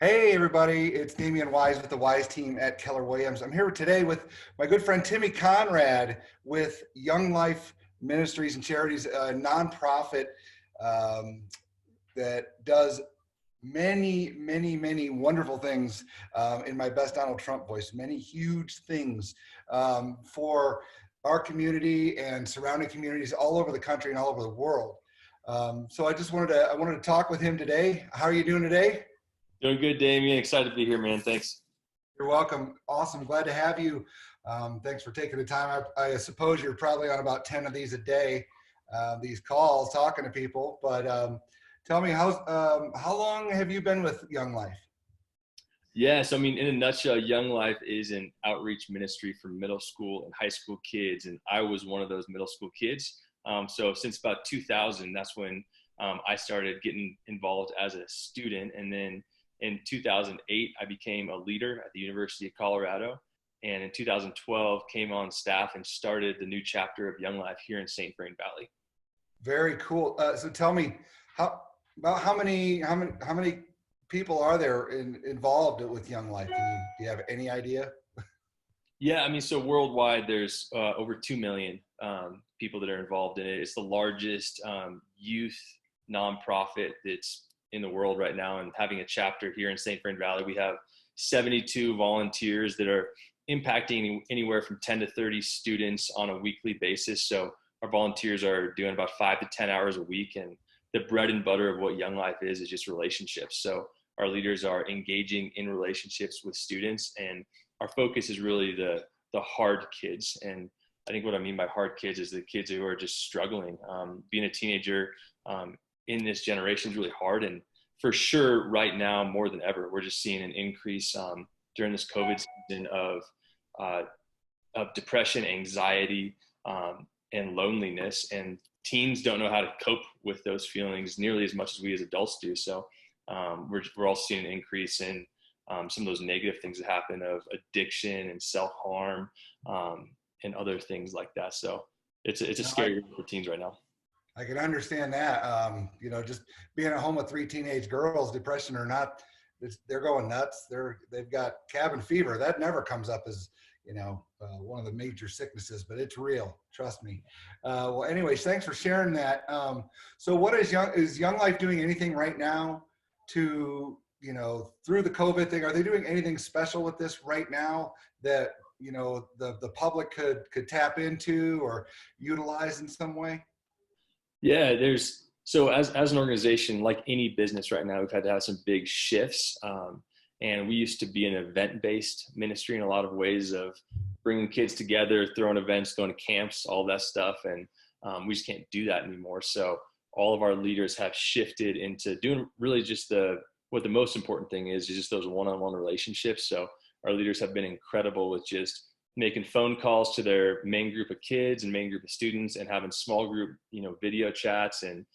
Hey everybody, it's Damian Wise with the Wise team at Keller Williams. I'm here today with my good friend Timmy Conrad with Young Life Ministries and Charities, a nonprofit that does many wonderful things in my best Donald Trump voice, many huge things for our community and surrounding communities all over the country and all over the world. So I wanted to talk with him today. How are you doing today? Doing good, Damien. Excited to be here, man. Thanks. You're welcome. Awesome. Glad to have you. Thanks for taking the time. I suppose you're probably on about 10 of these a day, these calls, talking to people. But tell me, how long have you been with Young Life? Yes, I mean, in a nutshell, Young Life is an outreach ministry for middle school and high school kids, and I was one of those middle school kids. So since about 2000, that's when I started getting involved as a student, and then in 2008, I became a leader at the University of Colorado, and in 2012 came on staff and started the new chapter of Young Life here in Saint Vrain Valley. Very cool. So tell me, how many people are there involved with Young Life? Do you have any idea? Yeah, I mean, so worldwide, there's over 2 million people that are involved in it. It's the largest youth nonprofit that's in the world right now, and having a chapter here in Saint Vrain Valley, we have 72 volunteers that are impacting anywhere from 10 to 30 students on a weekly basis. So our volunteers are doing about 5 to 10 hours a week, and the bread and butter of what Young Life is just relationships. So our leaders are engaging in relationships with students, and our focus is really the hard kids. And I think what I mean by hard kids is the kids who are just struggling. Being a teenager in this generation is really hard, and for sure right now more than ever we're just seeing an increase during this COVID season of depression, anxiety, and loneliness, and teens don't know how to cope with those feelings nearly as much as we as adults do. So we're all seeing an increase in some of those negative things that happen of addiction and self-harm and other things like that. So it's a scary world for teens right now. I can understand that. Just being at home with 3 teenage girls, depression or not, they're going nuts. They've got cabin fever. That never comes up as, one of the major sicknesses, but it's real. Trust me. Well, anyways, thanks for sharing that. So what is Young Life doing anything right now to, through the COVID thing? Are they doing anything special with this right now that, the public could tap into or utilize in some way? Yeah, so as an organization, like any business right now, we've had to have some big shifts. And we used to be an event-based ministry in a lot of ways of bringing kids together, throwing events, going to camps, all that stuff. And we just can't do that anymore. So all of our leaders have shifted into doing really just what the most important thing is just those one-on-one relationships. So our leaders have been incredible with just making phone calls to their main group of kids and main group of students, and having small group, video chats, and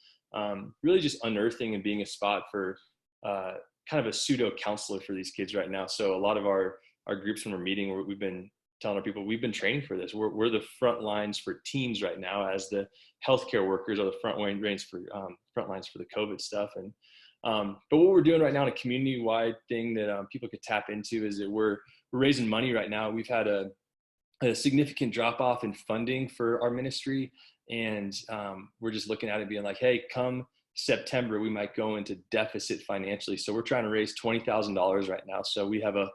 really just unearthing and being a spot for kind of a pseudo counselor for these kids right now. So a lot of our groups, when we're meeting, we've been telling our people, we've been training for this. We're the front lines for teens right now, as the healthcare workers are the front lines for the COVID stuff. And but what we're doing right now in a community-wide thing that people could tap into is that we're raising money right now. We've had a significant drop off in funding for our ministry, and we're just looking at it being like, hey, come September we might go into deficit financially. So we're trying to raise $20,000 right now. So we have a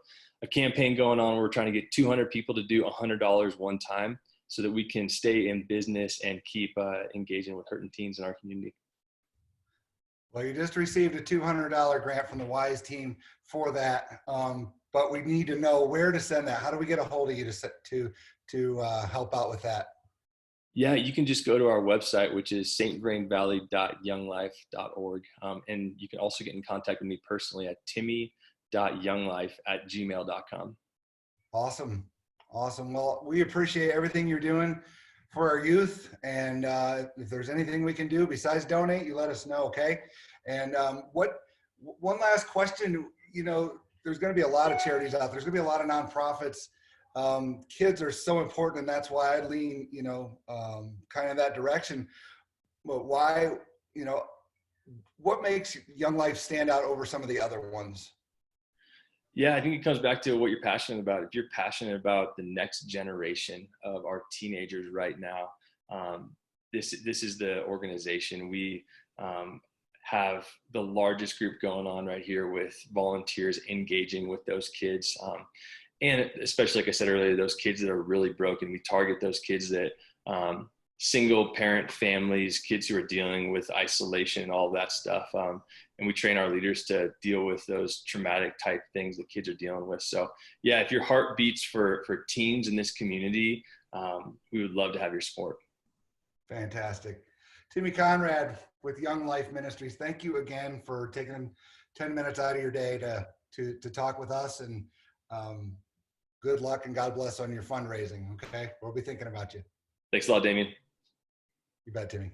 campaign going on where we're trying to get 200 people to do $100 one time, so that we can stay in business and keep engaging with hurting teens in our community. Well, you just received a $200 grant from the Wise team for that, but we need to know where to send that. How do we get a hold of you to help out with that? Yeah, you can just go to our website, which is saintvrainvalley.younglife.org. And you can also get in contact with me personally at Timmy.younglife@gmail.com. Awesome. Well, we appreciate everything you're doing for our youth. And if there's anything we can do besides donate, you let us know, okay? And one last question, there's going to be a lot of charities out there. There's going to be a lot of nonprofits. Kids are so important, and that's why I lean, kind of that direction. But why, what makes Young Life stand out over some of the other ones? Yeah, I think it comes back to what you're passionate about. If you're passionate about the next generation of our teenagers right now, this is the organization. We have the largest group going on right here with volunteers engaging with those kids. And especially, like I said earlier, those kids that are really broken. We target those kids that single parent families, kids who are dealing with isolation and all that stuff. And we train our leaders to deal with those traumatic type things that kids are dealing with. So yeah, if your heart beats for teens in this community, we would love to have your support. Fantastic. Timmy Conrad with Young Life Ministries, thank you again for taking 10 minutes out of your day to talk with us, and good luck and God bless on your fundraising. Okay. We'll be thinking about you. Thanks a lot, Damian. You bet, Timmy.